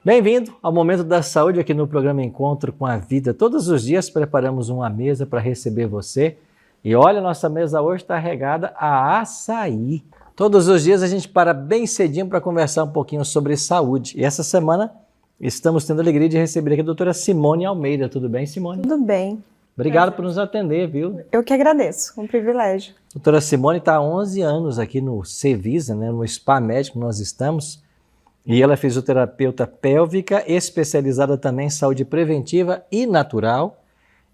Bem-vindo ao Momento da Saúde aqui no programa Encontro com a Vida. Todos os dias preparamos uma mesa para receber você. E olha, nossa mesa hoje está regada a açaí. Todos os dias a gente para bem cedinho para conversar um pouquinho sobre saúde. E essa semana estamos tendo a alegria de receber aqui a doutora Simone Almeida. Tudo bem, Simone? Tudo bem. Obrigado por nos atender, viu? Eu que agradeço, um privilégio. Doutora Simone está há 11 anos aqui no Cevisa, no Spa Médico que nós estamos. E ela é fisioterapeuta pélvica, especializada também em saúde preventiva e natural.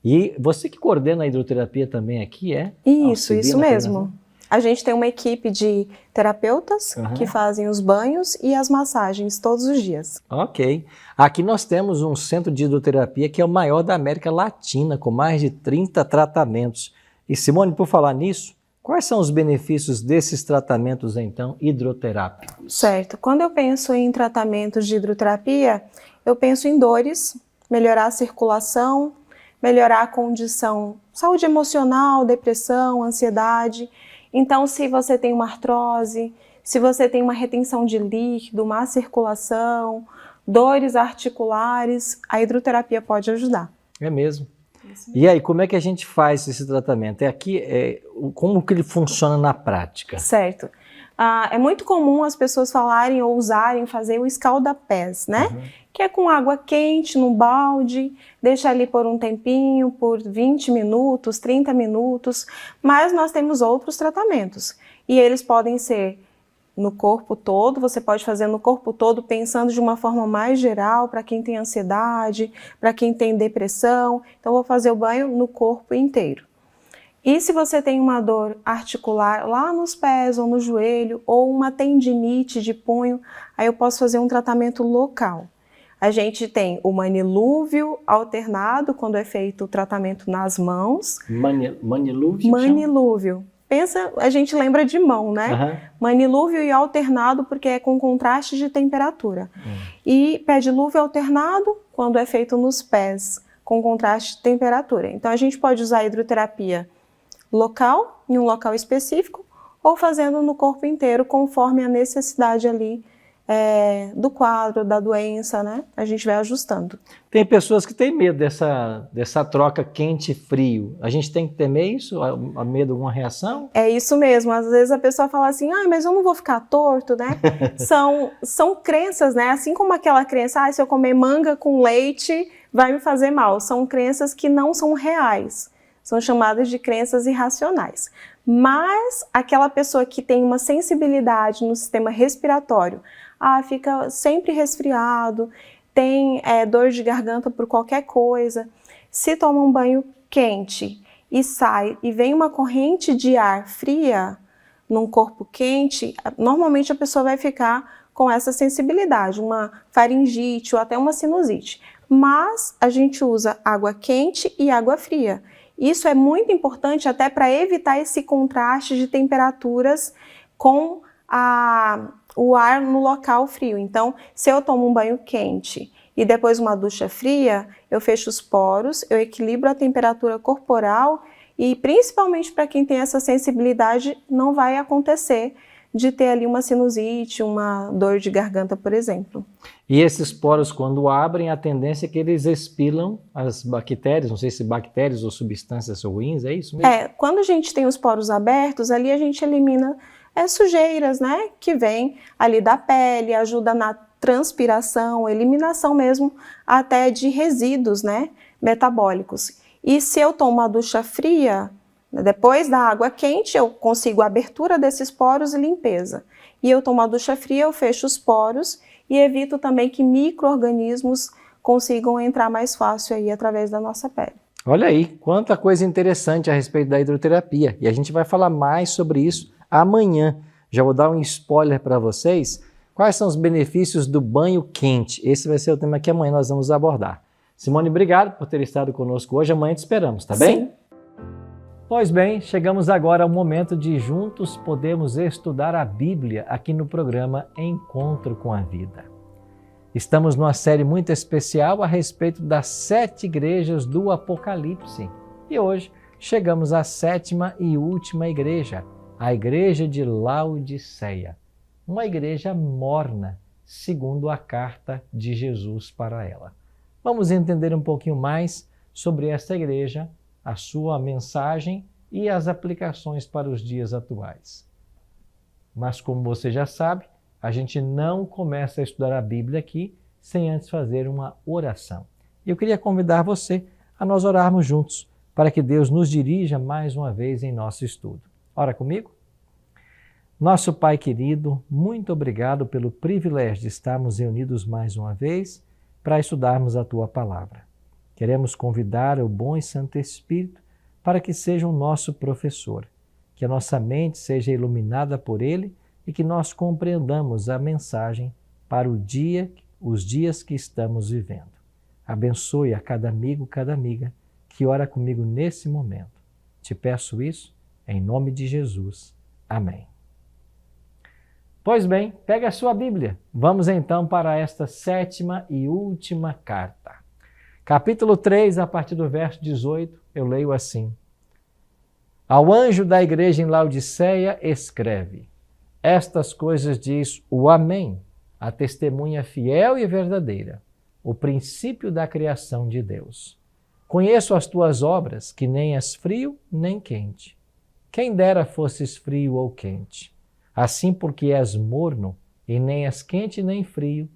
E você que coordena a hidroterapia também aqui, é? Isso mesmo. A gente tem uma equipe de terapeutas que fazem os banhos e as massagens todos os dias. Ok. Aqui nós temos um centro de hidroterapia que é o maior da América Latina, com mais de 30 tratamentos. E Simone, por falar nisso, quais são os benefícios desses tratamentos, então, hidroterápicos? Certo. Quando eu penso em tratamentos de hidroterapia, eu penso em dores, melhorar a circulação, melhorar a condição, saúde emocional, depressão, ansiedade. Então, se você tem uma artrose, se você tem uma retenção de líquido, má circulação, dores articulares, a hidroterapia pode ajudar. É mesmo. E aí, como é que a gente faz esse tratamento? Como que ele funciona na prática? Certo. É muito comum as pessoas falarem ou usarem fazer o escalda-pés, né? Que é com água quente no balde, deixa ali por um tempinho, por 20 minutos, 30 minutos, mas nós temos outros tratamentos. E eles podem ser no corpo todo, você pode fazer no corpo todo pensando de uma forma mais geral, para quem tem ansiedade, para quem tem depressão. Então, vou fazer o banho no corpo inteiro. E se você tem uma dor articular lá nos pés ou no joelho, ou uma tendinite de punho, aí eu posso fazer um tratamento local. A gente tem o manilúvio alternado, quando é feito o tratamento nas mãos. Manilúvio? Manilúvio. Pensa, a gente lembra de mão, né? Manilúvio e alternado, porque é com contraste de temperatura. E pedilúvio alternado, quando é feito nos pés, com contraste de temperatura. Então, a gente pode usar a hidroterapia local, em um local específico, ou fazendo no corpo inteiro, conforme a necessidade ali do quadro, da doença, né? A gente vai ajustando. Tem pessoas que têm medo dessa troca quente e frio. A gente tem que temer isso? A medo de alguma reação? É isso mesmo. Às vezes a pessoa fala assim, mas eu não vou ficar torto, né? São crenças, né? Assim como aquela crença, se eu comer manga com leite, vai me fazer mal. São crenças que não são reais. São chamadas de crenças irracionais. Mas aquela pessoa que tem uma sensibilidade no sistema respiratório, fica sempre resfriado, tem dor de garganta por qualquer coisa, se toma um banho quente e sai e vem uma corrente de ar fria num corpo quente, normalmente a pessoa vai ficar com essa sensibilidade, uma faringite ou até uma sinusite. Mas a gente usa água quente e água fria. Isso é muito importante até para evitar esse contraste de temperaturas com o ar no local frio. Então, se eu tomo um banho quente e depois uma ducha fria, eu fecho os poros, eu equilibro a temperatura corporal e, principalmente para quem tem essa sensibilidade, não vai acontecer de ter ali uma sinusite, uma dor de garganta, por exemplo. E esses poros, quando abrem, a tendência é que eles expilam as bactérias, não sei se bactérias ou substâncias ruins, é isso mesmo? Quando a gente tem os poros abertos, ali a gente elimina sujeiras, né, que vêm ali da pele, ajuda na transpiração, eliminação mesmo até de resíduos, né, metabólicos. E se eu tomo uma ducha fria, depois da água quente, eu consigo a abertura desses poros e limpeza. E eu tomo a ducha fria, eu fecho os poros e evito também que micro-organismos consigam entrar mais fácil aí através da nossa pele. Olha aí, quanta coisa interessante a respeito da hidroterapia. E a gente vai falar mais sobre isso amanhã. Já vou dar um spoiler para vocês. Quais são os benefícios do banho quente? Esse vai ser o tema que amanhã nós vamos abordar. Simone, obrigado por ter estado conosco hoje. Amanhã te esperamos, tá bem? Sim. Pois bem, chegamos agora ao momento de juntos podermos estudar a Bíblia aqui no programa Encontro com a Vida. Estamos numa série muito especial a respeito das 7 igrejas do Apocalipse. E hoje chegamos à 7ª e última igreja, a igreja de Laodiceia. Uma igreja morna, segundo a carta de Jesus para ela. Vamos entender um pouquinho mais sobre esta igreja, a sua mensagem e as aplicações para os dias atuais. Mas como você já sabe, a gente não começa a estudar a Bíblia aqui sem antes fazer uma oração. Eu queria convidar você a nós orarmos juntos para que Deus nos dirija mais uma vez em nosso estudo. Ora comigo? Nosso Pai querido, muito obrigado pelo privilégio de estarmos reunidos mais uma vez para estudarmos a Tua Palavra. Queremos convidar o bom e Santo Espírito para que seja o nosso professor, que a nossa mente seja iluminada por Ele e que nós compreendamos a mensagem para os dias que estamos vivendo. Abençoe a cada amigo, cada amiga que ora comigo nesse momento. Te peço isso em nome de Jesus. Amém. Pois bem, pega a sua Bíblia. Vamos então para esta 7ª e última carta. Capítulo 3, a partir do verso 18, eu leio assim. Ao anjo da igreja em Laodiceia escreve: estas coisas diz o Amém, a testemunha fiel e verdadeira, o princípio da criação de Deus. Conheço as tuas obras, que nem és frio nem quente. Quem dera fosses frio ou quente. Assim, porque és morno, e nem és quente nem frio,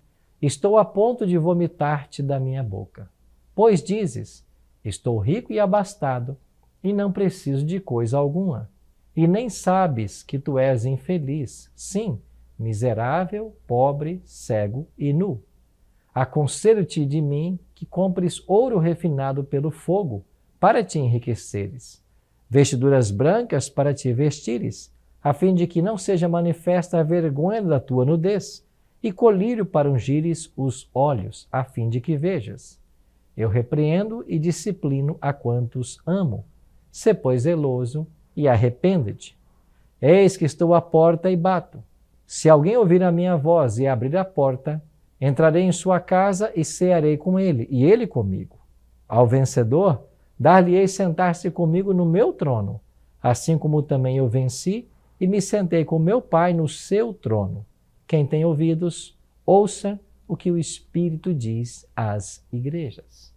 estou a ponto de vomitar-te da minha boca. Pois dizes, estou rico e abastado, e não preciso de coisa alguma. E nem sabes que tu és infeliz, sim, miserável, pobre, cego e nu. Aconselho-te de mim que compres ouro refinado pelo fogo, para te enriqueceres, vestiduras brancas para te vestires, a fim de que não seja manifesta a vergonha da tua nudez, e colírio para ungires os olhos, a fim de que vejas. Eu repreendo e disciplino a quantos amo. Sê, pois, zeloso e arrepende-te. Eis que estou à porta e bato. Se alguém ouvir a minha voz e abrir a porta, entrarei em sua casa e cearei com ele, e ele comigo. Ao vencedor, dar-lhe-ei sentar-se comigo no meu trono, assim como também eu venci e me sentei com meu Pai no seu trono. Quem tem ouvidos, ouça o que o Espírito diz às igrejas.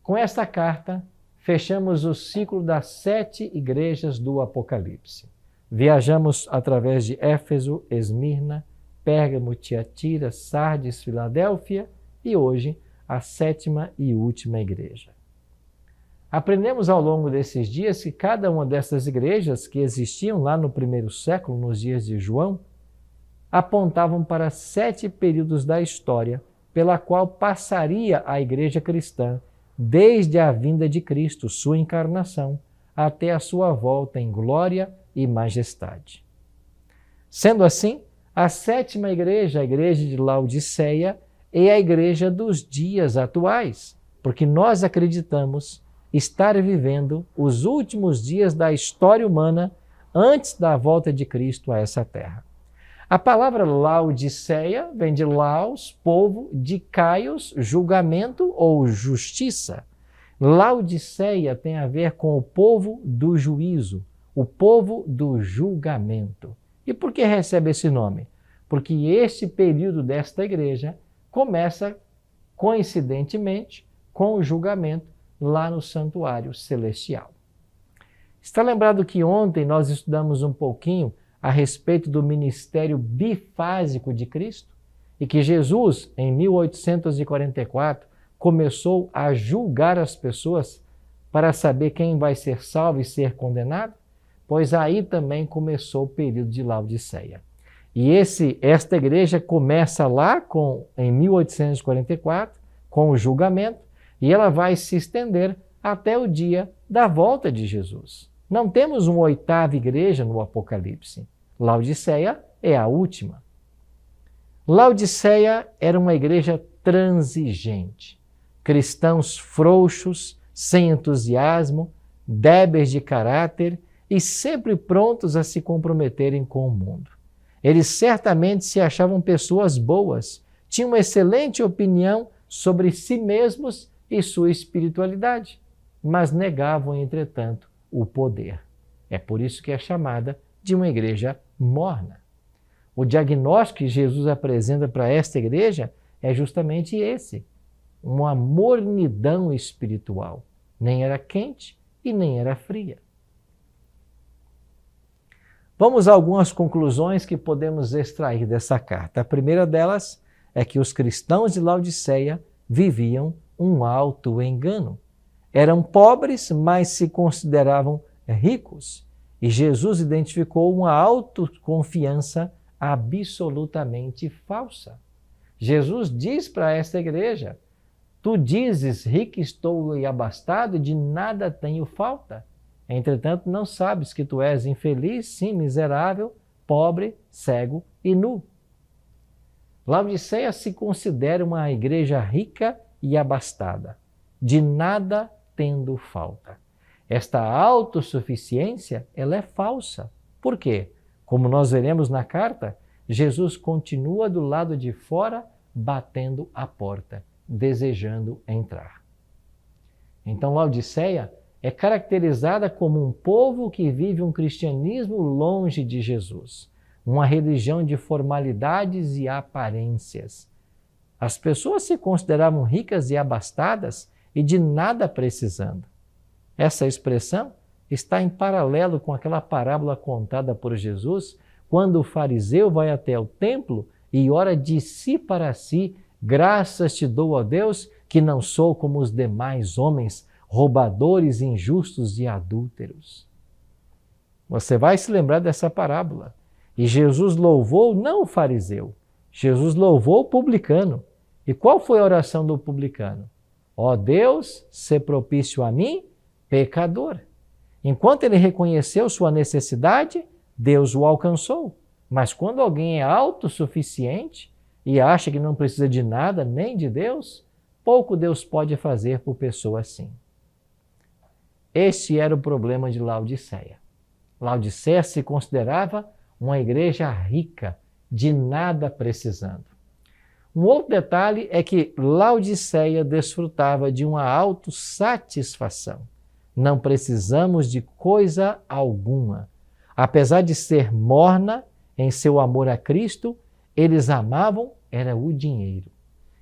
Com esta carta, fechamos o ciclo das 7 igrejas do Apocalipse. Viajamos através de Éfeso, Esmirna, Pérgamo, Tiatira, Sardes, Filadélfia e hoje a 7ª e última igreja. Aprendemos ao longo desses dias que cada uma dessas igrejas que existiam lá no primeiro século, nos dias de João, apontavam para 7 períodos da história pela qual passaria a igreja cristã desde a vinda de Cristo, sua encarnação, até a sua volta em glória e majestade. Sendo assim, a 7ª igreja, a igreja de Laodiceia, é a igreja dos dias atuais, porque nós acreditamos estar vivendo os últimos dias da história humana antes da volta de Cristo a essa terra. A palavra Laodiceia vem de Laos, povo, de Caios, julgamento ou justiça. Laodiceia tem a ver com o povo do juízo, o povo do julgamento. E por que recebe esse nome? Porque este período desta igreja começa, coincidentemente, com o julgamento lá no santuário celestial. Está lembrado que ontem nós estudamos um pouquinho a respeito do ministério bifásico de Cristo e que Jesus, em 1844, começou a julgar as pessoas para saber quem vai ser salvo e ser condenado? Pois aí também começou o período de Laodiceia. E esta igreja começa lá em 1844, com o julgamento, e ela vai se estender até o dia da volta de Jesus. Não temos uma 8ª igreja no Apocalipse. Laodiceia é a última. Laodiceia era uma igreja transigente. Cristãos frouxos, sem entusiasmo, débeis de caráter e sempre prontos a se comprometerem com o mundo. Eles certamente se achavam pessoas boas, tinham uma excelente opinião sobre si mesmos e sua espiritualidade, mas negavam, entretanto, o poder. É por isso que é chamada de uma igreja morna. O diagnóstico que Jesus apresenta para esta igreja é justamente esse: uma mornidão espiritual. Nem era quente e nem era fria. Vamos a algumas conclusões que podemos extrair dessa carta. A primeira delas é que os cristãos de Laodiceia viviam um alto engano. Eram pobres, mas se consideravam ricos. E Jesus identificou uma autoconfiança absolutamente falsa. Jesus diz para esta igreja: tu dizes, rico estou e abastado, e de nada tenho falta. Entretanto, não sabes que tu és infeliz, sim, miserável, pobre, cego e nu. Laodiceia se considera uma igreja rica e abastada, de nada tendo falta. Esta autossuficiência, ela é falsa. Por quê? Como nós veremos na carta, Jesus continua do lado de fora, batendo a porta, desejando entrar. Então, Laodiceia é caracterizada como um povo que vive um cristianismo longe de Jesus, uma religião de formalidades e aparências. As pessoas se consideravam ricas e abastadas e de nada precisando. Essa expressão está em paralelo com aquela parábola contada por Jesus, quando o fariseu vai até o templo e ora de si para si: graças te dou, ó Deus, que não sou como os demais homens, roubadores, injustos e adúlteros. Você vai se lembrar dessa parábola. E Jesus louvou não o fariseu, Jesus louvou o publicano. E qual foi a oração do publicano? Ó Deus, sê propício a mim, pecador. Enquanto ele reconheceu sua necessidade, Deus o alcançou. Mas quando alguém é autossuficiente e acha que não precisa de nada, nem de Deus, pouco Deus pode fazer por pessoa assim. Este era o problema de Laodiceia. Laodiceia se considerava uma igreja rica, de nada precisando. Um outro detalhe é que Laodiceia desfrutava de uma autossatisfação. Não precisamos de coisa alguma. Apesar de ser morna em seu amor a Cristo, eles amavam era o dinheiro.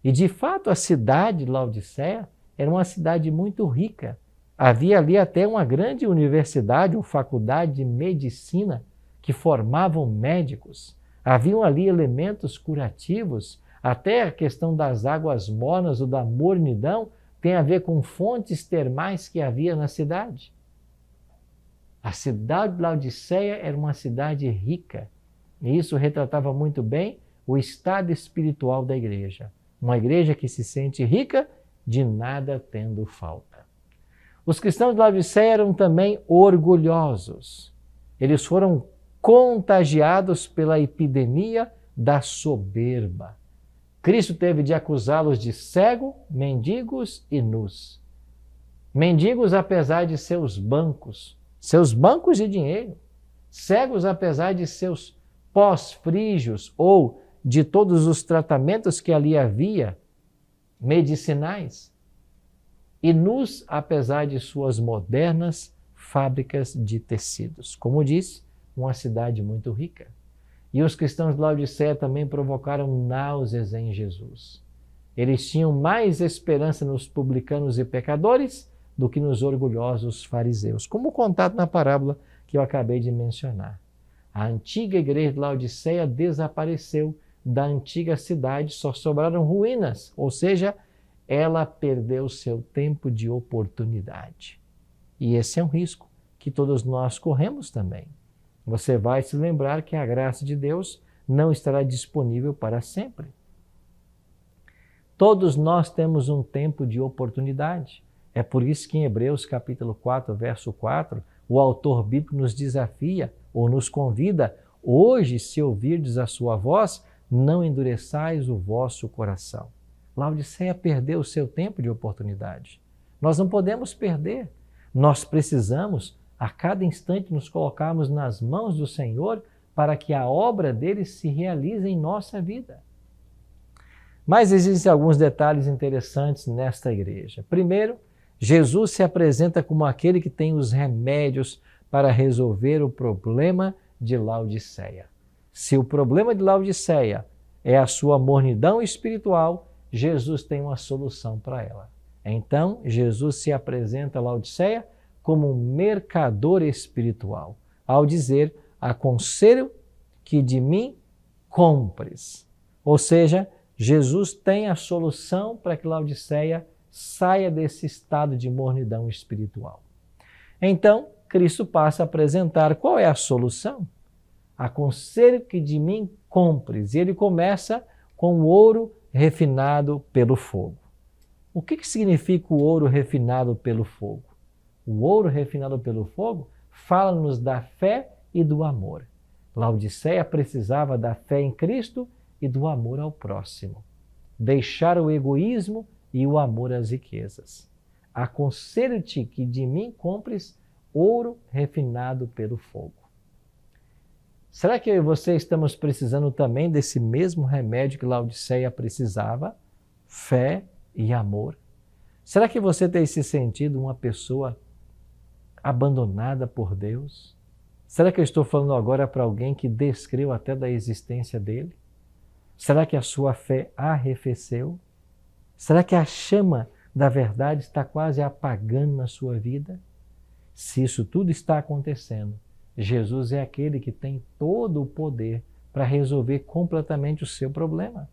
E de fato a cidade de Laodiceia era uma cidade muito rica. Havia ali até uma grande universidade, uma faculdade de medicina que formavam médicos. Haviam ali elementos curativos, até a questão das águas mornas ou da mornidão tem a ver com fontes termais que havia na cidade. A cidade de Laodiceia era uma cidade rica, e isso retratava muito bem o estado espiritual da igreja. Uma igreja que se sente rica, de nada tendo falta. Os cristãos de Laodiceia eram também orgulhosos. Eles foram contagiados pela epidemia da soberba. Cristo teve de acusá-los de cego, mendigos e nus. Mendigos apesar de seus bancos de dinheiro. Cegos apesar de seus pós-frígios ou de todos os tratamentos que ali havia, medicinais. E nus apesar de suas modernas fábricas de tecidos. Como disse, uma cidade muito rica. E os cristãos de Laodiceia também provocaram náuseas em Jesus. Eles tinham mais esperança nos publicanos e pecadores do que nos orgulhosos fariseus, como contado na parábola que eu acabei de mencionar. A antiga igreja de Laodiceia desapareceu da antiga cidade, só sobraram ruínas, ou seja, ela perdeu seu tempo de oportunidade. E esse é um risco que todos nós corremos também. Você vai se lembrar que a graça de Deus não estará disponível para sempre. Todos nós temos um tempo de oportunidade. É por isso que em Hebreus capítulo 4, verso 4, o autor bíblico nos desafia ou nos convida: hoje, se ouvirdes a sua voz, não endureçais o vosso coração. Laodiceia perdeu o seu tempo de oportunidade. Nós não podemos perder. Nós precisamos a cada instante nos colocarmos nas mãos do Senhor para que a obra dele se realize em nossa vida. Mas existem alguns detalhes interessantes nesta igreja. Primeiro, Jesus se apresenta como aquele que tem os remédios para resolver o problema de Laodiceia. Se o problema de Laodiceia é a sua mornidão espiritual, Jesus tem uma solução para ela. Então, Jesus se apresenta a Laodiceia como um mercador espiritual, ao dizer: aconselho que de mim compres. Ou seja, Jesus tem a solução para que Laodiceia saia desse estado de mornidão espiritual. Então, Cristo passa a apresentar qual é a solução. Aconselho que de mim compres. E ele começa com o ouro refinado pelo fogo. O que significa o ouro refinado pelo fogo? O ouro refinado pelo fogo fala-nos da fé e do amor. Laodiceia precisava da fé em Cristo e do amor ao próximo. Deixar o egoísmo e o amor às riquezas. Aconselho-te que de mim compres ouro refinado pelo fogo. Será que eu e você estamos precisando também desse mesmo remédio que Laodiceia precisava? Fé e amor. Será que você tem se sentido uma pessoa abandonada por Deus? Será que eu estou falando agora para alguém que descreu até da existência dele? Será que a sua fé arrefeceu? Será que a chama da verdade está quase apagando na sua vida? Se isso tudo está acontecendo, Jesus é aquele que tem todo o poder para resolver completamente o seu problema.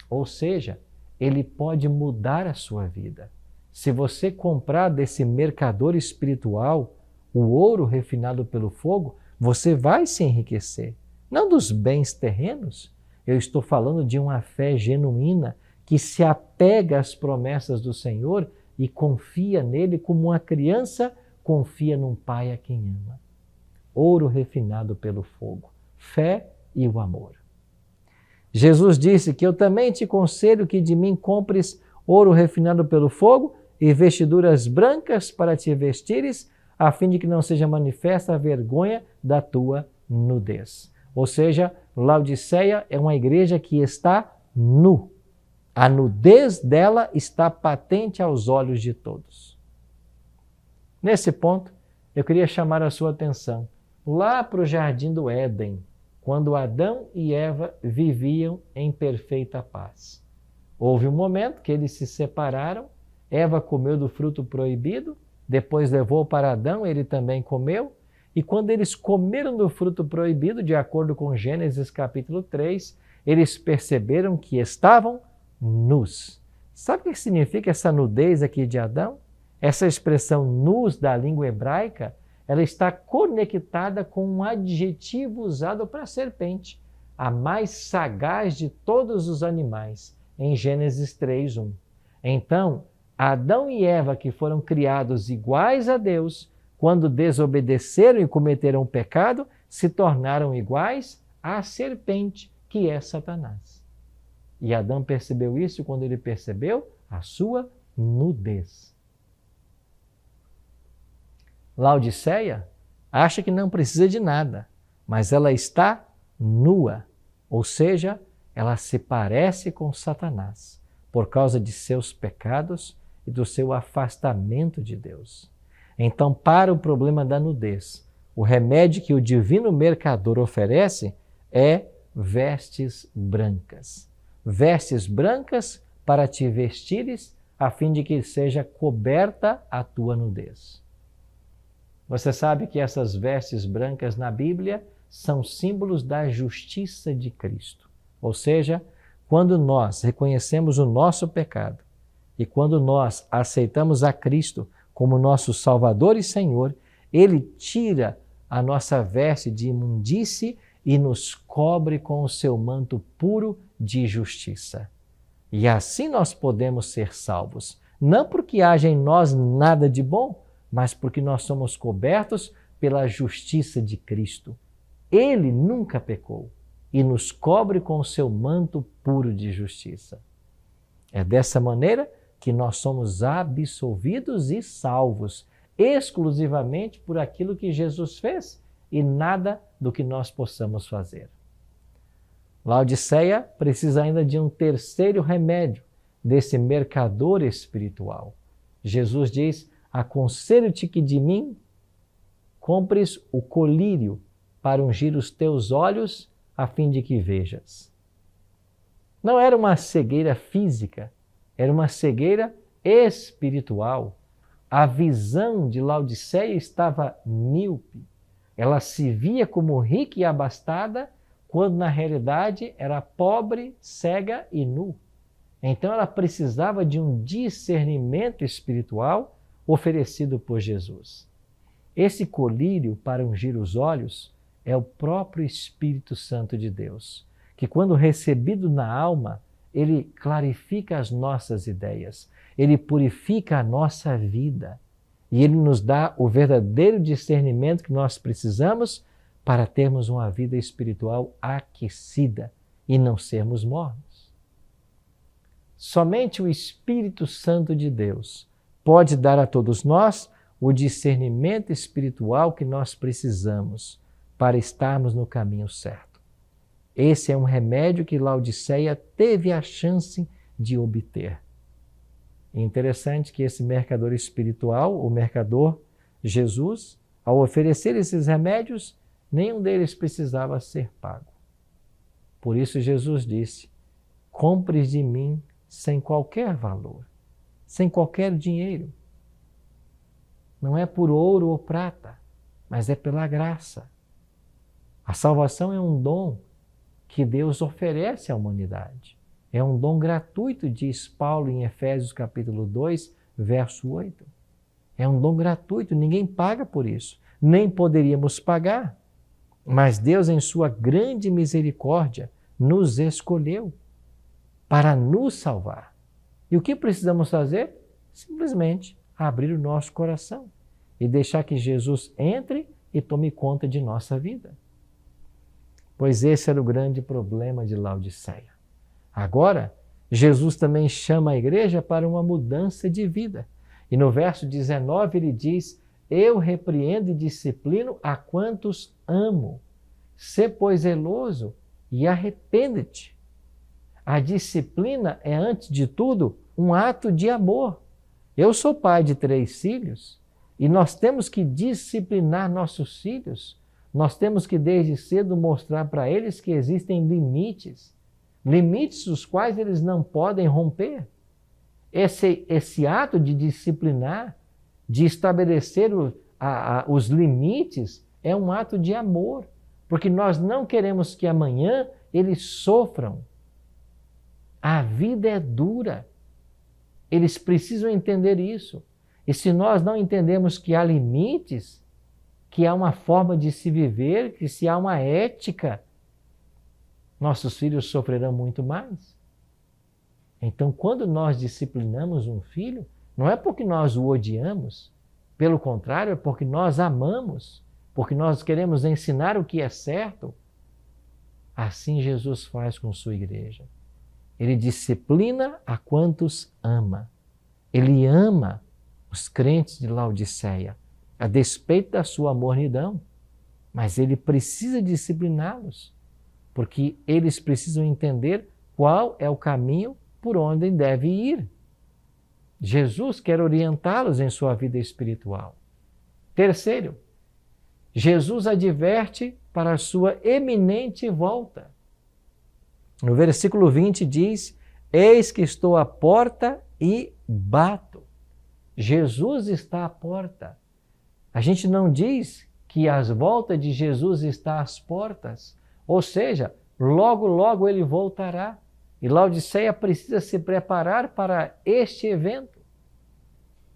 Ou seja, ele pode mudar a sua vida. Se você comprar desse mercador espiritual o ouro refinado pelo fogo, você vai se enriquecer. Não dos bens terrenos. Eu estou falando de uma fé genuína que se apega às promessas do Senhor e confia nele como uma criança confia num pai a quem ama. Ouro refinado pelo fogo, fé e o amor. Jesus disse que eu também te conselho que de mim compres ouro refinado pelo fogo e vestiduras brancas para te vestires, a fim de que não seja manifesta a vergonha da tua nudez. Ou seja, Laodiceia é uma igreja que está nu. A nudez dela está patente aos olhos de todos. Nesse ponto, eu queria chamar a sua atenção lá para o Jardim do Éden, quando Adão e Eva viviam em perfeita paz. Houve um momento que eles se separaram, Eva comeu do fruto proibido, depois levou para Adão, ele também comeu, e quando eles comeram do fruto proibido, de acordo com Gênesis capítulo 3, eles perceberam que estavam nus. Sabe o que significa essa nudez aqui de Adão? Essa expressão nus da língua hebraica, ela está conectada com um adjetivo usado para a serpente, a mais sagaz de todos os animais, em Gênesis 3:1. Então, Adão e Eva, que foram criados iguais a Deus, quando desobedeceram e cometeram pecado, se tornaram iguais à serpente, que é Satanás. E Adão percebeu isso quando ele percebeu a sua nudez. Laodiceia acha que não precisa de nada, mas ela está nua, ou seja, ela se parece com Satanás por causa de seus pecados e do seu afastamento de Deus. Então, para o problema da nudez, o remédio que o divino mercador oferece é vestes brancas. Vestes brancas para te vestires, a fim de que seja coberta a tua nudez. Você sabe que essas vestes brancas na Bíblia são símbolos da justiça de Cristo. Ou seja, quando nós reconhecemos o nosso pecado e quando nós aceitamos a Cristo como nosso Salvador e Senhor, Ele tira a nossa veste de imundície e nos cobre com o seu manto puro de justiça. E assim nós podemos ser salvos, não porque haja em nós nada de bom, mas porque nós somos cobertos pela justiça de Cristo. Ele nunca pecou e nos cobre com o seu manto puro de justiça. É dessa maneira que nós somos absolvidos e salvos, exclusivamente por aquilo que Jesus fez e nada do que nós possamos fazer. Laodiceia precisa ainda de um terceiro remédio desse mercador espiritual. Jesus diz: aconselho-te que de mim compres o colírio para ungir os teus olhos a fim de que vejas. Não era uma cegueira física, era uma cegueira espiritual. A visão de Laodiceia estava míope. Ela se via como rica e abastada, quando na realidade era pobre, cega e nu. Então ela precisava de um discernimento espiritual oferecido por Jesus. Esse colírio para ungir os olhos é o próprio Espírito Santo de Deus, que quando recebido na alma, ele clarifica as nossas ideias, ele purifica a nossa vida e ele nos dá o verdadeiro discernimento que nós precisamos para termos uma vida espiritual aquecida e não sermos mornos. Somente o Espírito Santo de Deus pode dar a todos nós o discernimento espiritual que nós precisamos para estarmos no caminho certo. Esse é um remédio que Laodiceia teve a chance de obter. É interessante que esse mercador espiritual, o mercador Jesus, ao oferecer esses remédios, nenhum deles precisava ser pago. Por isso Jesus disse: compres de mim sem qualquer valor, sem qualquer dinheiro. Não é por ouro ou prata, mas é pela graça. A salvação é um dom que Deus oferece à humanidade. É um dom gratuito, diz Paulo em Efésios capítulo 2, verso 8. É um dom gratuito, ninguém paga por isso, nem poderíamos pagar. Mas Deus, em sua grande misericórdia, nos escolheu para nos salvar. E o que precisamos fazer? Simplesmente abrir o nosso coração e deixar que Jesus entre e tome conta de nossa vida. Pois esse era o grande problema de Laodiceia. Agora, Jesus também chama a igreja para uma mudança de vida. E no verso 19 ele diz: eu repreendo e disciplino a quantos amo. Sê, pois, zeloso e arrepende-te. A disciplina é, antes de tudo, um ato de amor. Eu sou pai de 3 filhos e nós temos que disciplinar nossos filhos. Nós temos que, desde cedo, mostrar para eles que existem limites. Limites os quais eles não podem romper. Esse ato de disciplinar, de estabelecer os limites, é um ato de amor. Porque nós não queremos que amanhã eles sofram. A vida é dura. Eles precisam entender isso. E se nós não entendemos que há limites, que há uma forma de se viver, que se há uma ética, nossos filhos sofrerão muito mais. Então, quando nós disciplinamos um filho, não é porque nós o odiamos, pelo contrário, é porque nós amamos, porque nós queremos ensinar o que é certo. Assim Jesus faz com sua igreja. Ele disciplina a quantos ama. Ele ama os crentes de Laodiceia, a despeito da sua mornidão, mas ele precisa discipliná-los, porque eles precisam entender qual é o caminho por onde deve ir. Jesus quer orientá-los em sua vida espiritual. Terceiro, Jesus adverte para a sua eminente volta. No versículo 20 diz: eis que estou à porta e bato. Jesus está à porta. A gente não diz que as voltas de Jesus está às portas, ou seja, logo, logo ele voltará. E Laodiceia precisa se preparar para este evento.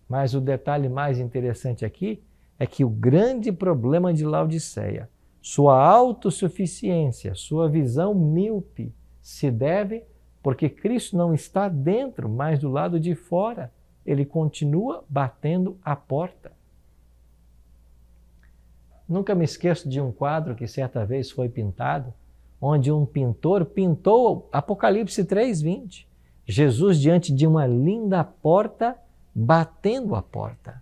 Mas o detalhe mais interessante aqui é que o grande problema de Laodiceia, sua autossuficiência, sua visão míope, se deve porque Cristo não está dentro, mas do lado de fora. Ele continua batendo a porta. Nunca me esqueço de um quadro que certa vez foi pintado, onde um pintor pintou Apocalipse 3:20. Jesus diante de uma linda porta, batendo a porta.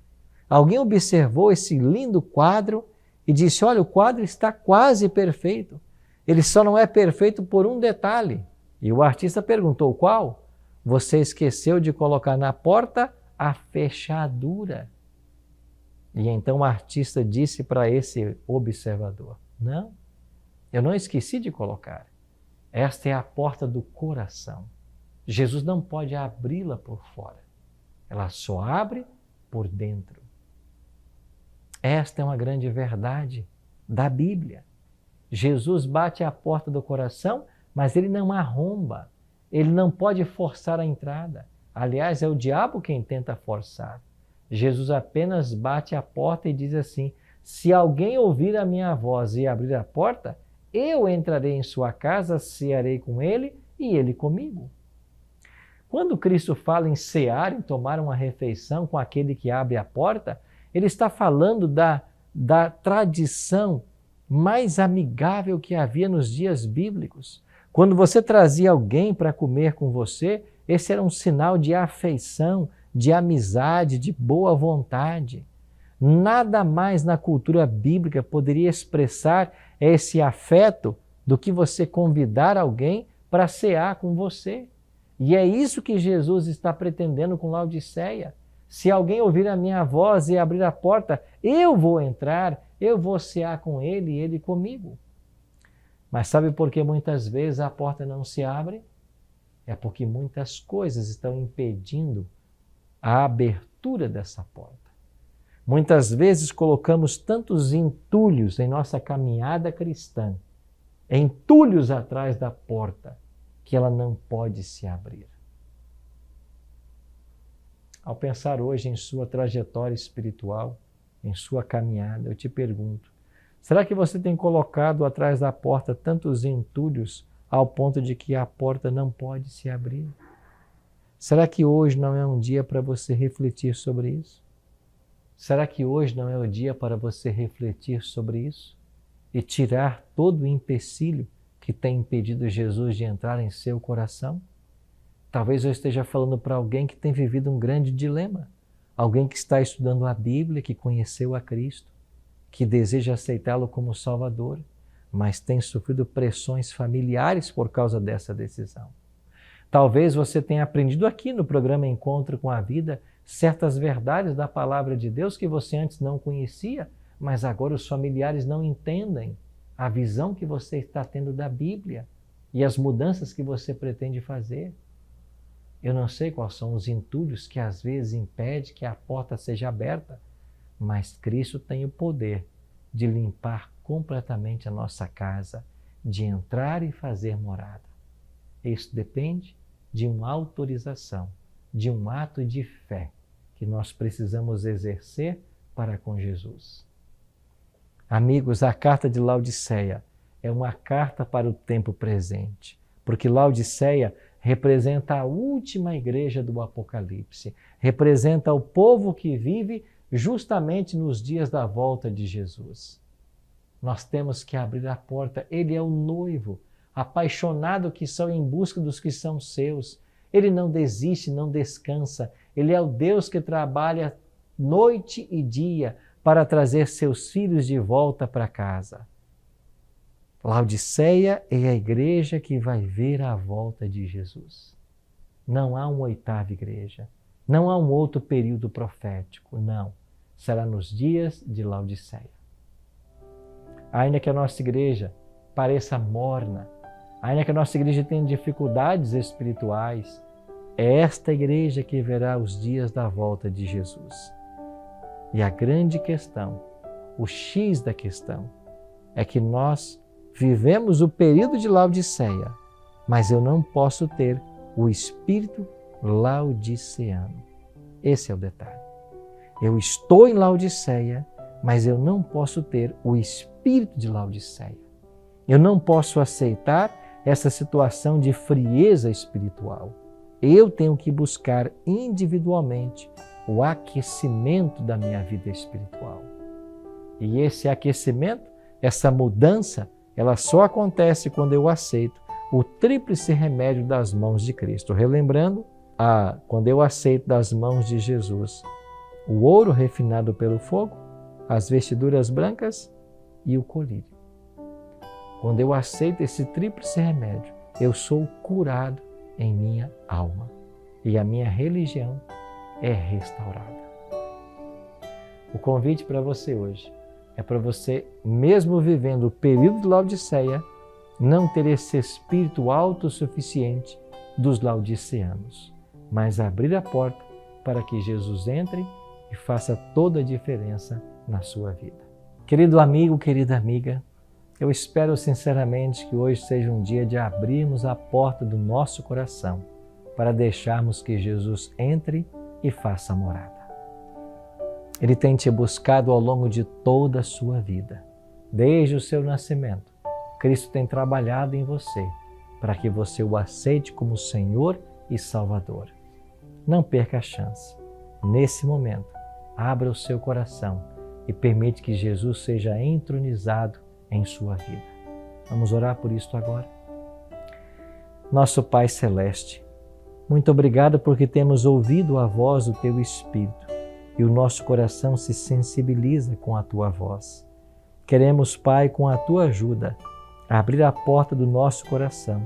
Alguém observou esse lindo quadro e disse: olha, o quadro está quase perfeito. Ele só não é perfeito por um detalhe. E o artista perguntou: qual? Você esqueceu de colocar na porta a fechadura. E então o artista disse para esse observador: não, Eu não esqueci de colocar. Esta é a porta do coração. Jesus não pode abri-la por fora. Ela só abre por dentro. Esta é uma grande verdade da Bíblia. Jesus bate à porta do coração, mas ele não arromba. Ele não pode forçar a entrada. Aliás, é o diabo quem tenta forçar. Jesus apenas bate à porta e diz assim: se alguém ouvir a minha voz e abrir a porta, eu entrarei em sua casa, cearei com ele e ele comigo. Quando Cristo fala em cear, em tomar uma refeição com aquele que abre a porta, ele está falando da tradição mais amigável que havia nos dias bíblicos. Quando você trazia alguém para comer com você, esse era um sinal de afeição, de amizade, de boa vontade. Nada mais na cultura bíblica poderia expressar esse afeto do que você convidar alguém para cear com você. E é isso que Jesus está pretendendo com Laodiceia. Se alguém ouvir a minha voz e abrir a porta, eu vou entrar, eu vou cear com ele e ele comigo. Mas sabe por que muitas vezes a porta não se abre? É porque muitas coisas estão impedindo a abertura dessa porta. Muitas vezes colocamos tantos entulhos em nossa caminhada cristã, entulhos atrás da porta, que ela não pode se abrir. Ao pensar hoje em sua trajetória espiritual, em sua caminhada, eu te pergunto, será que você tem colocado atrás da porta tantos entulhos ao ponto de que a porta não pode se abrir? Será que hoje não é um dia para você refletir sobre isso? Será que hoje não é o dia para você refletir sobre isso e tirar todo o empecilho que tem impedido Jesus de entrar em seu coração? Talvez eu esteja falando para alguém que tem vivido um grande dilema, alguém que está estudando a Bíblia, que conheceu a Cristo, que deseja aceitá-lo como Salvador, mas tem sofrido pressões familiares por causa dessa decisão. Talvez você tenha aprendido aqui no programa Encontro com a Vida certas verdades da palavra de Deus que você antes não conhecia, mas agora os familiares não entendem a visão que você está tendo da Bíblia e as mudanças que você pretende fazer. Eu não sei quais são os entulhos que às vezes impedem que a porta seja aberta, mas Cristo tem o poder de limpar completamente a nossa casa, de entrar e fazer morada. Isso depende de uma autorização, de um ato de fé que nós precisamos exercer para com Jesus. Amigos, a carta de Laodiceia é uma carta para o tempo presente, porque Laodiceia representa a última igreja do Apocalipse, representa o povo que vive justamente nos dias da volta de Jesus. Nós temos que abrir a porta, ele é o noivo, apaixonado que só em busca dos que são seus. Ele não desiste, não descansa, ele é o Deus que trabalha noite e dia para trazer seus filhos de volta para casa. Laodiceia é a igreja que vai ver a volta de Jesus. Não há uma oitava igreja, não há um outro período profético, não. Será nos dias de Laodiceia. Ainda que a nossa igreja pareça morna, ainda que a nossa igreja tenha dificuldades espirituais, é esta igreja que verá os dias da volta de Jesus. E a grande questão, o X da questão, é que nós vivemos o período de Laodiceia, mas eu não posso ter o espírito laodiceano. Esse é o detalhe. Eu estou em Laodiceia, mas eu não posso ter o espírito de Laodiceia. Eu não posso aceitar essa situação de frieza espiritual. Eu tenho que buscar individualmente o aquecimento da minha vida espiritual. E esse aquecimento, essa mudança, ela só acontece quando eu aceito o tríplice remédio das mãos de Cristo. Relembrando, quando eu aceito das mãos de Jesus o ouro refinado pelo fogo, as vestiduras brancas e o colírio. Quando eu aceito esse tríplice remédio, eu sou curado em minha alma e a minha religião é restaurada. O convite para você hoje é para você, mesmo vivendo o período de Laodiceia, não ter esse espírito autossuficiente dos laodiceanos, mas abrir a porta para que Jesus entre e faça toda a diferença na sua vida. Querido amigo, querida amiga, eu espero sinceramente que hoje seja um dia de abrirmos a porta do nosso coração para deixarmos que Jesus entre e faça morada. Ele tem te buscado ao longo de toda a sua vida. Desde o seu nascimento, Cristo tem trabalhado em você para que você o aceite como Senhor e Salvador. Não perca a chance. Nesse momento, abra o seu coração e permite que Jesus seja entronizado em sua vida. Vamos orar por isso agora? Nosso Pai Celeste, muito obrigado porque temos ouvido a voz do Teu Espírito e o nosso coração se sensibiliza com a Tua voz. Queremos, Pai, com a Tua ajuda, abrir a porta do nosso coração,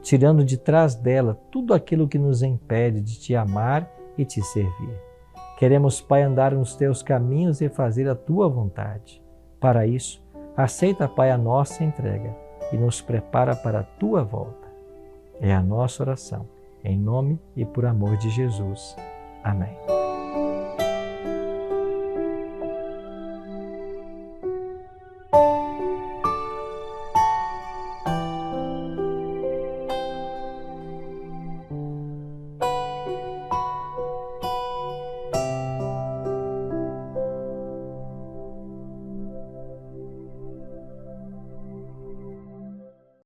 tirando de trás dela tudo aquilo que nos impede de Te amar e Te servir. Queremos, Pai, andar nos Teus caminhos e fazer a Tua vontade. Para isso, aceita, Pai, a nossa entrega e nos prepara para a Tua volta. É a nossa oração, em nome e por amor de Jesus. Amém.